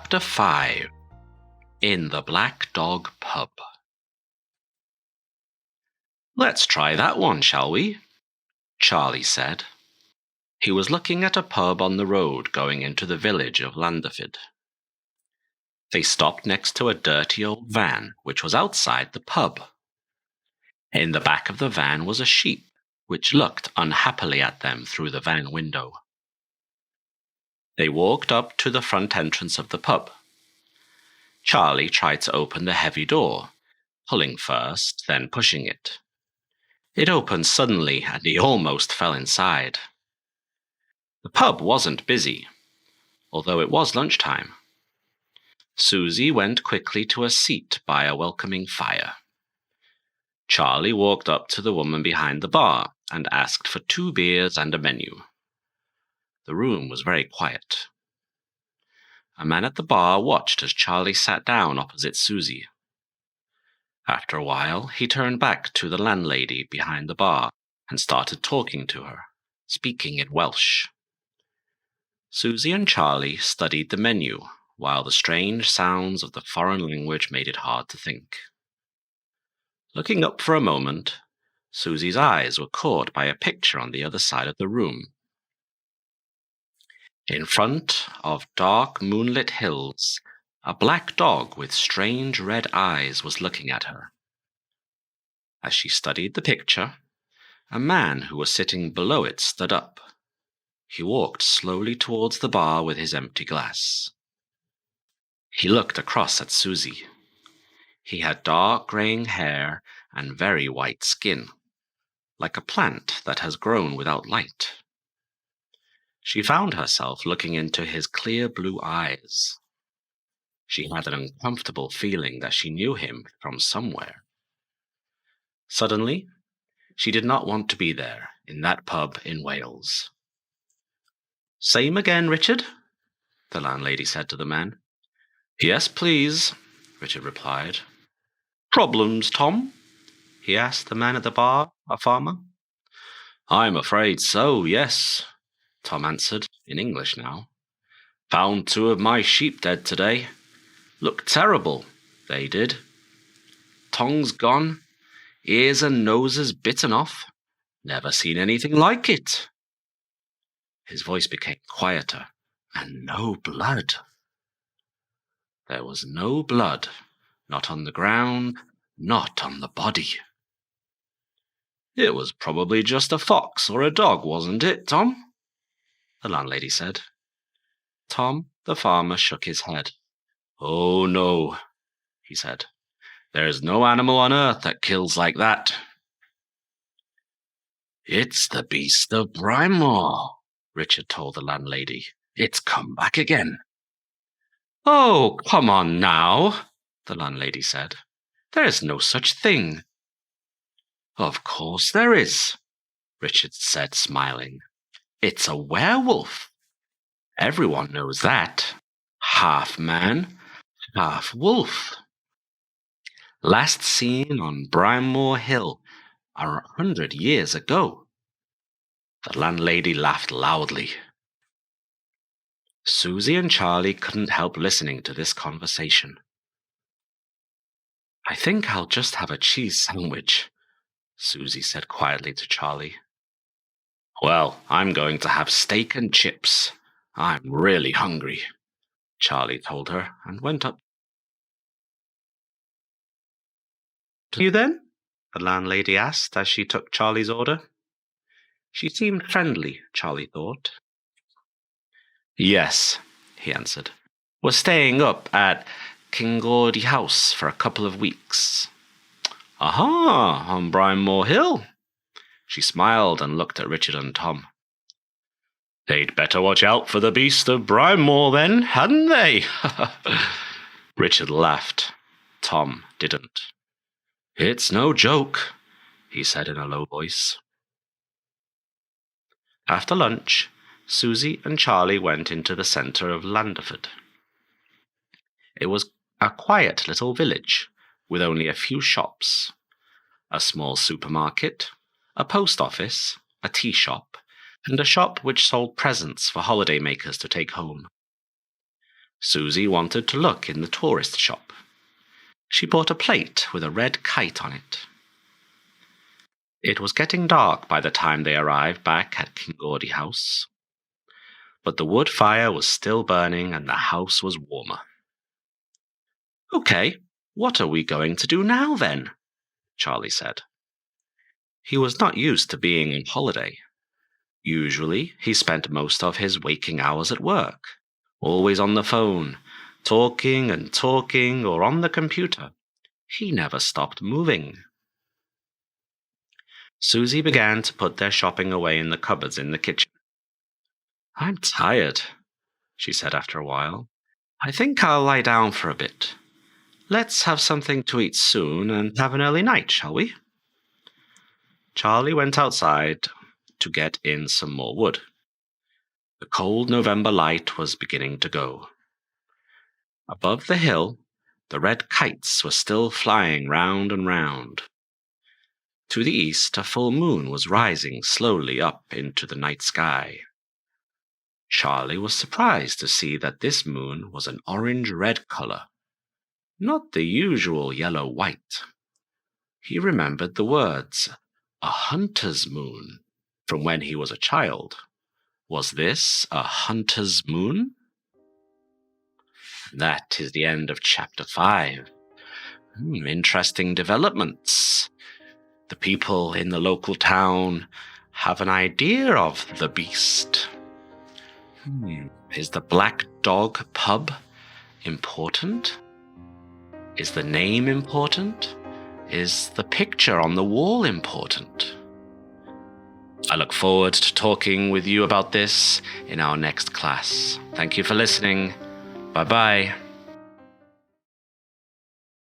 Chapter 5 In the Black Dog Pub. "Let's try that one, shall we?" Charlie said. He was looking at a pub on the road going into the village of Landerford. They stopped next to a dirty old van which was outside the pub. In the back of the van was a sheep which looked unhappily at them through the van window. They walked up to the front entrance of the pub. Charlie tried to open the heavy door, pulling first, then pushing it. It opened suddenly, and he almost fell inside. The pub wasn't busy, although it was lunchtime. Susie went quickly to a seat by a welcoming fire. Charlie walked up to the woman behind the bar and asked for 2 beers and a menu. The room was very quiet. A man at the bar watched as Charlie sat down opposite Susie. After a while, he turned back to the landlady behind the bar and started talking to her, speaking in Welsh. Susie and Charlie studied the menu, while the strange sounds of the foreign language made it hard to think. Looking up for a moment, Susie's eyes were caught by a picture on the other side of the room. In front of dark moonlit hills, a black dog with strange red eyes was looking at her. As she studied the picture, a man who was sitting below it stood up. He walked slowly towards the bar with his empty glass. He looked across at Susie. He had dark graying hair and very white skin, like a plant that has grown without light. She found herself looking into his clear blue eyes. She had an uncomfortable feeling that she knew him from somewhere. Suddenly, she did not want to be there, in that pub in Wales. "Same again, Richard?" the landlady said to the man. "Yes, please," Richard replied. "Problems, Tom?" he asked the man at the bar, a farmer. "I'm afraid so, yes," Tom answered, in English now. "Found 2 of my sheep dead today. Looked terrible, they did. Tongues gone, ears and noses bitten off. Never seen anything like it." His voice became quieter, and no blood. There was no blood, not on the ground, not on the body. "It was probably just a fox or a dog, wasn't it, Tom?" the landlady said. Tom, the farmer, shook his head. "Oh, no," he said. "There's no animal on earth that kills like that." "It's the beast of Brimore," Richard told the landlady. "It's come back again." "Oh, come on now," the landlady said. "There's no such thing." "Of course there is," Richard said, smiling. "It's a werewolf. Everyone knows that. Half man, half wolf. Last seen on Brimore Hill 100 years ago." The landlady laughed loudly. Susie and Charlie couldn't help listening to this conversation. "I think I'll just have a cheese sandwich," Susie said quietly to Charlie. "Well, I'm going to have steak and chips. I'm really hungry," Charlie told her and went up. "You then?" the landlady asked as she took Charlie's order. She seemed friendly, Charlie thought. "Yes," he answered. "We're staying up at Kingaudie House for a couple of weeks." "Aha, on Brimore Hill." She smiled and looked at Richard and Tom. "They'd better watch out for the beast of Brimore then, hadn't they?" Richard laughed. Tom didn't. "It's no joke," he said in a low voice. After lunch, Susie and Charlie went into the centre of Landerford. It was a quiet little village, with only a few shops, a small supermarket, a post office, a tea shop, and a shop which sold presents for holidaymakers to take home. Susie wanted to look in the tourist shop. She bought a plate with a red kite on it. It was getting dark by the time they arrived back at Kingordy House, but the wood fire was still burning and the house was warmer. "Okay, what are we going to do now then?" Charlie said. He was not used to being on holiday. Usually, he spent most of his waking hours at work, always on the phone, talking and talking, or on the computer. He never stopped moving. Susie began to put their shopping away in the cupboards in the kitchen. "I'm tired," she said after a while. "I think I'll lie down for a bit. Let's have something to eat soon and have an early night, shall we?" Charlie went outside to get in some more wood. The cold November light was beginning to go. Above the hill, the red kites were still flying round and round. To the east, a full moon was rising slowly up into the night sky. Charlie was surprised to see that this moon was an orange-red color, not the usual yellow-white. He remembered the words, "a hunter's moon," from when he was a child. Was this a hunter's moon? That is the end of chapter 5. Interesting developments. The people in the local town have an idea of the beast. Is the Black Dog pub important? Is the name important? Is the picture on the wall important? I look forward to talking with you about this in our next class. Thank you for listening. Bye-bye.